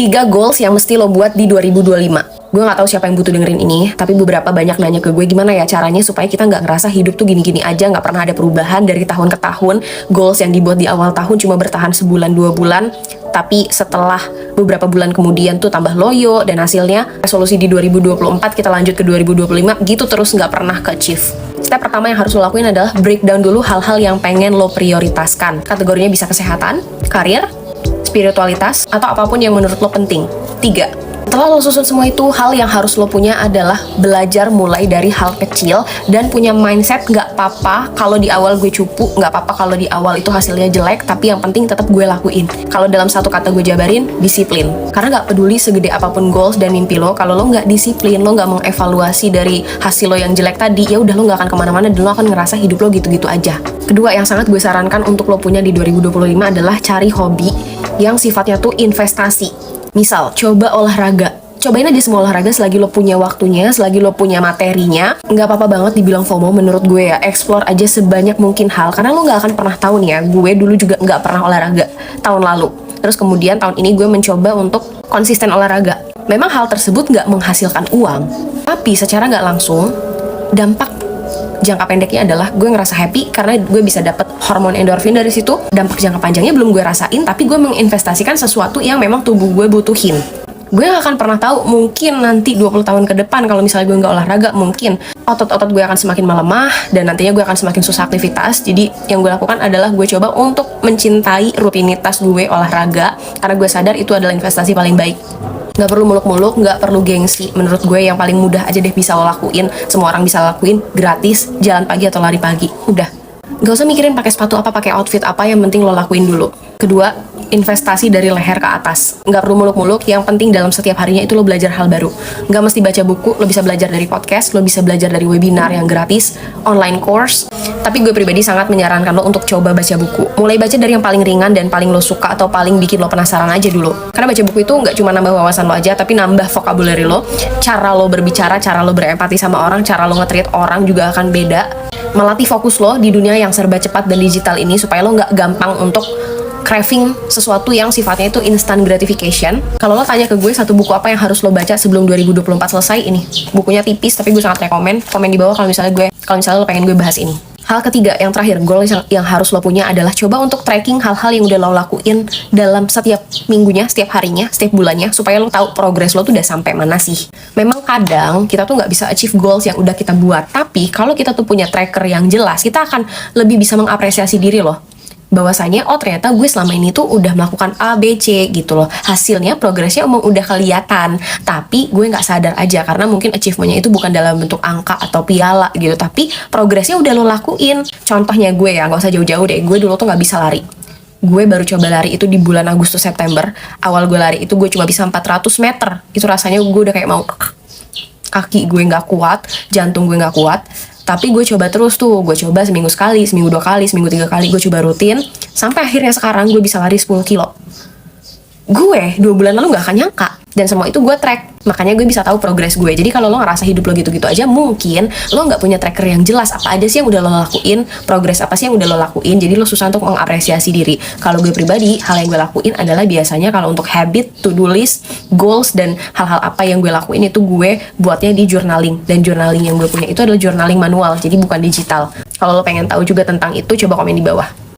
3 goals yang mesti lo buat di 2025. Gue gak tahu siapa yang butuh dengerin ini, tapi beberapa banyak nanya ke gue gimana ya caranya supaya kita gak ngerasa hidup tuh gini-gini aja, gak pernah ada perubahan dari tahun ke tahun. Goals yang dibuat di awal tahun cuma bertahan sebulan 2 bulan, tapi setelah beberapa bulan kemudian tuh tambah loyo, dan hasilnya resolusi di 2024 kita lanjut ke 2025, gitu terus gak pernah ke-achieve. Step pertama yang harus lo lakuin adalah breakdown dulu hal-hal yang pengen lo prioritaskan. Kategorinya bisa kesehatan, karir, spiritualitas, atau apapun yang menurut lo penting. 3. Setelah lo susun semua itu, hal yang harus lo punya adalah belajar mulai dari hal kecil dan punya mindset gak apa-apa kalau di awal gue cupu, gak apa-apa kalau di awal itu hasilnya jelek, tapi yang penting tetap gue lakuin. Kalau dalam satu kata gue jabarin, disiplin. Karena gak peduli segede apapun goals dan mimpi lo, kalau lo gak disiplin, lo gak mengevaluasi dari hasil lo yang jelek tadi, ya udah lo gak akan kemana-mana dan lo akan ngerasa hidup lo gitu-gitu aja. Kedua yang sangat gue sarankan untuk lo punya di 2025 adalah cari hobi yang sifatnya tuh investasi. Misal, coba olahraga. Cobain aja semua olahraga selagi lo punya waktunya, selagi lo punya materinya. Nggak apa-apa banget dibilang FOMO menurut gue ya. Explore aja sebanyak mungkin hal, karena lo nggak akan pernah tahu nih ya. Gue dulu juga nggak pernah olahraga tahun lalu. Terus kemudian tahun ini gue mencoba untuk konsisten olahraga. Memang hal tersebut nggak menghasilkan uang, tapi secara nggak langsung, dampak jangka pendeknya adalah gue ngerasa happy karena gue bisa dapat hormon endorfin dari situ. Dampak jangka panjangnya belum gue rasain, tapi gue menginvestasikan sesuatu yang memang tubuh gue butuhin. Gue gak akan pernah tahu, mungkin nanti 20 tahun ke depan kalau misalnya gue nggak olahraga, mungkin otot-otot gue akan semakin melemah dan nantinya gue akan semakin susah aktivitas. Jadi yang gue lakukan adalah gue coba untuk mencintai rutinitas gue olahraga, karena gue sadar itu adalah investasi paling baik. Gak perlu muluk-muluk, gak perlu gengsi. Menurut gue yang paling mudah aja deh bisa lo lakuin. Semua orang bisa lakuin, gratis, jalan pagi atau lari pagi. Udah, gak usah mikirin pakai sepatu apa, pakai outfit apa, yang penting lo lakuin dulu. Kedua, investasi dari leher ke atas. Gak perlu muluk-muluk, yang penting dalam setiap harinya itu lo belajar hal baru. Gak mesti baca buku, lo bisa belajar dari podcast, lo bisa belajar dari webinar yang gratis, online course. Tapi gue pribadi sangat menyarankan lo untuk coba baca buku. Mulai baca dari yang paling ringan dan paling lo suka atau paling bikin lo penasaran aja dulu. Karena baca buku itu gak cuma nambah wawasan lo aja, tapi nambah vocabulary lo, cara lo berbicara, cara lo berempati sama orang, cara lo nge-treat orang juga akan beda. Melatih fokus lo di dunia yang serba cepat dan digital ini supaya lo gak gampang untuk craving sesuatu yang sifatnya itu instant gratification. Kalau lo tanya ke gue satu buku apa yang harus lo baca sebelum 2024 selesai, ini bukunya tipis tapi gue sangat rekomen. Komen di bawah kalau misalnya lo pengen gue bahas ini. Hal ketiga, yang terakhir, goal yang harus lo punya adalah coba untuk tracking hal-hal yang udah lo lakuin dalam setiap minggunya, setiap harinya, setiap bulannya, supaya lo tahu progres lo tuh udah sampai mana sih. Memang kadang kita tuh nggak bisa achieve goals yang udah kita buat, tapi kalau kita tuh punya tracker yang jelas, kita akan lebih bisa mengapresiasi diri lo. Bahwasanya, oh ternyata gue selama ini tuh udah melakukan A, B, C gitu loh. Hasilnya, progresnya emang udah kelihatan. Tapi gue nggak sadar aja, karena mungkin achievementnya itu bukan dalam bentuk angka atau piala gitu. Tapi progresnya udah lo lakuin. Contohnya gue ya, nggak usah jauh-jauh deh. Gue dulu tuh nggak bisa lari. Gue baru coba lari itu di bulan Agustus September. Awal gue lari itu gue cuma bisa 400 meter. Itu rasanya gue udah kayak mau, kaki gue nggak kuat, jantung gue nggak kuat. Tapi gue coba terus tuh, gue coba seminggu sekali, seminggu 2 kali, seminggu 3 kali, gue coba rutin, sampai akhirnya sekarang gue bisa lari 10 kilo. Gue 2 bulan lalu gak akan nyangka, dan semua itu gue track, makanya gue bisa tahu progres gue. Jadi kalau lo ngerasa hidup lo gitu-gitu aja, mungkin lo gak punya tracker yang jelas, apa aja sih yang udah lo lakuin, progres apa sih yang udah lo lakuin, jadi lo susah untuk mengapresiasi diri. Kalau gue pribadi, hal yang gue lakuin adalah biasanya kalau untuk habit, to-do list, goals, dan hal-hal apa yang gue lakuin itu gue buatnya di journaling. Dan journaling yang gue punya itu adalah journaling manual, jadi bukan digital. Kalau lo pengen tahu juga tentang itu, coba komen di bawah.